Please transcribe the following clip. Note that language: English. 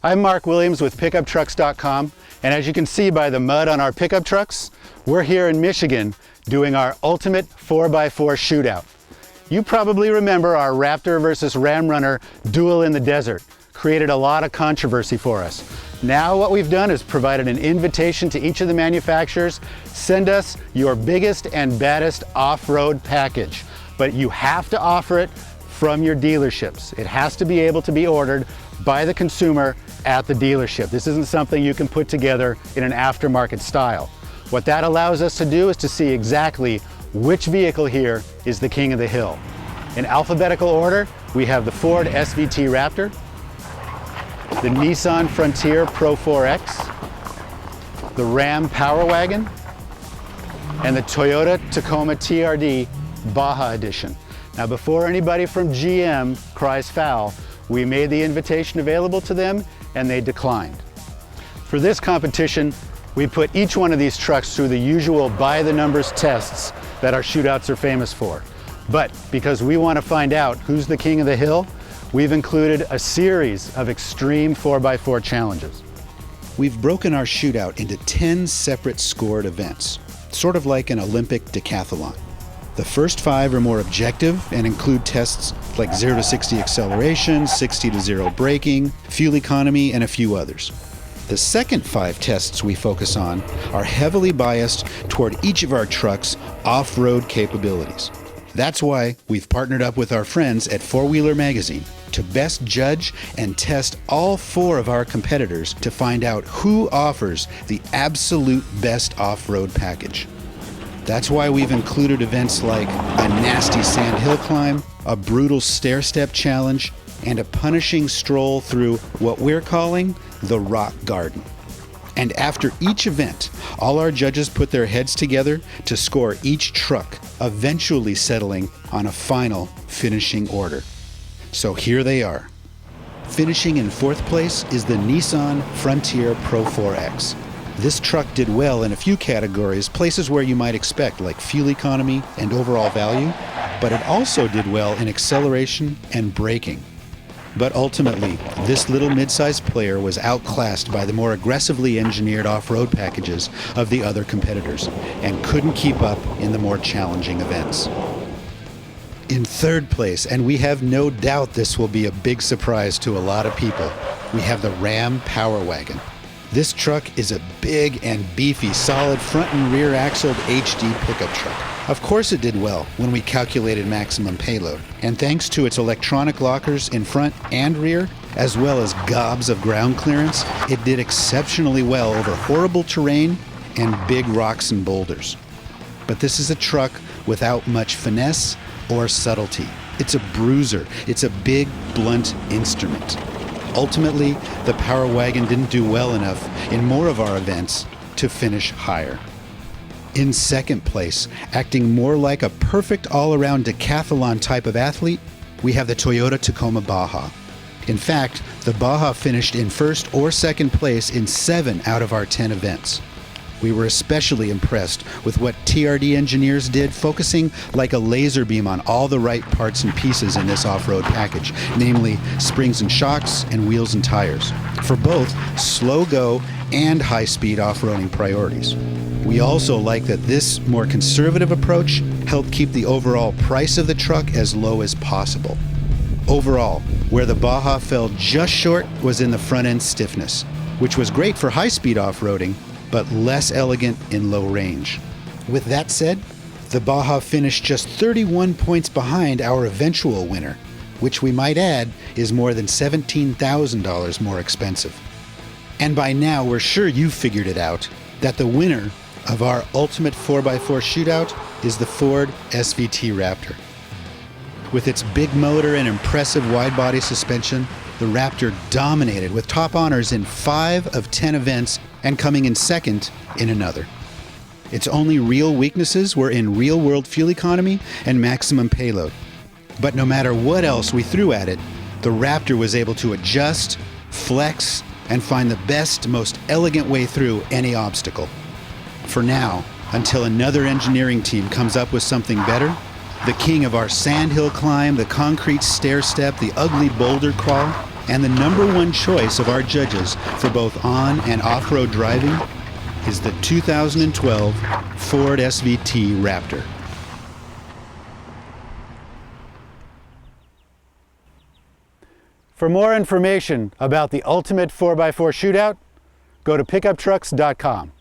I'm Mark Williams with Cars.com, and as you can see by the mud on our pickup trucks, we're here in Michigan doing our ultimate 4x4 shootout. You probably remember our Raptor versus Ram Runner Duel in the desert. Created a lot of controversy for us. Now what we've done is provided an invitation to each of the manufacturers, send us your biggest and baddest off-road package. But you have to offer it from your dealerships. It has to be able to be ordered by the consumer at the dealership. This isn't something you can put together in an aftermarket style. What that allows us to do is to see exactly which vehicle here is the king of the hill. In alphabetical order, we have the Ford SVT Raptor, the Nissan Frontier Pro-4X, the Ram Power Wagon, and the Toyota Tacoma TRD Baja edition. Now, before anybody from GM cries foul, we made the invitation available to them and they declined. For this competition, we put each one of these trucks through the usual by the numbers tests that our shootouts are famous for. But because we want to find out who's the king of the hill, we've included a series of extreme 4x4 challenges. We've broken our shootout into 10 separate scored events, sort of like an Olympic decathlon. The first 5 are more objective and include tests like 0 to 60 acceleration, 60 to 0 braking, fuel economy, and a few others. The second 5 tests we focus on are heavily biased toward each of our trucks' off-road capabilities. That's why we've partnered up with our friends at 4-Wheeler Magazine to best judge and test all 4 of our competitors to find out who offers the absolute best off-road package. That's why we've included events like a nasty sand hill climb, a brutal stair-step challenge, and a punishing stroll through what we're calling the rock garden. And after each event, all our judges put their heads together to score each truck, eventually settling on a final finishing order. So here they are. Finishing in 4th place is the Nissan Frontier Pro-4X. This truck did well in a few categories, places where you might expect, like fuel economy and overall value, but it also did well in acceleration and braking. But ultimately, this little mid-sized player was outclassed by the more aggressively engineered off-road packages of the other competitors and couldn't keep up in the more challenging events. In 3rd place, and we have no doubt this will be a big surprise to a lot of people, we have the Ram Power Wagon. This truck is a big and beefy, solid front and rear axled HD pickup truck. Of course it did well when we calculated maximum payload, and thanks to its electronic lockers in front and rear, as well as gobs of ground clearance, it did exceptionally well over horrible terrain and big rocks and boulders. But this is a truck without much finesse or subtlety. It's a bruiser. It's a big, blunt instrument. Ultimately, the Power Wagon didn't do well enough in more of our events to finish higher. In 2nd place, acting more like a perfect all-around decathlon type of athlete, we have the Toyota Tacoma Baja. In fact, the Baja finished in 1st or 2nd place in 7 out of our 10 events. We were especially impressed with what TRD engineers did, focusing like a laser beam on all the right parts and pieces in this off-road package, namely springs and shocks and wheels and tires, for both slow go and high-speed off-roading priorities. We also like that this more conservative approach helped keep the overall price of the truck as low as possible. Overall, where the Baja fell just short was in the front-end stiffness, which was great for high-speed off-roading, but less elegant in low range. With that said, the Baja finished just 31 points behind our eventual winner, which we might add is more than $17,000 more expensive. And by now we're sure you've figured it out, that the winner of our ultimate 4x4 shootout is the Ford SVT Raptor. With its big motor and impressive wide-body suspension, the Raptor dominated with top honors in 5 of 10 events and coming in 2nd in another. Its only real weaknesses were in real-world fuel economy and maximum payload. But no matter what else we threw at it, the Raptor was able to adjust, flex, and find the best, most elegant way through any obstacle. For now, until another engineering team comes up with something better, the king of our sandhill climb, the concrete stair step, the ugly boulder crawl, And the #1 choice of our judges for both on and off-road driving is the 2012 Ford SVT Raptor. For more information about the ultimate 4x4 shootout, go to pickuptrucks.com.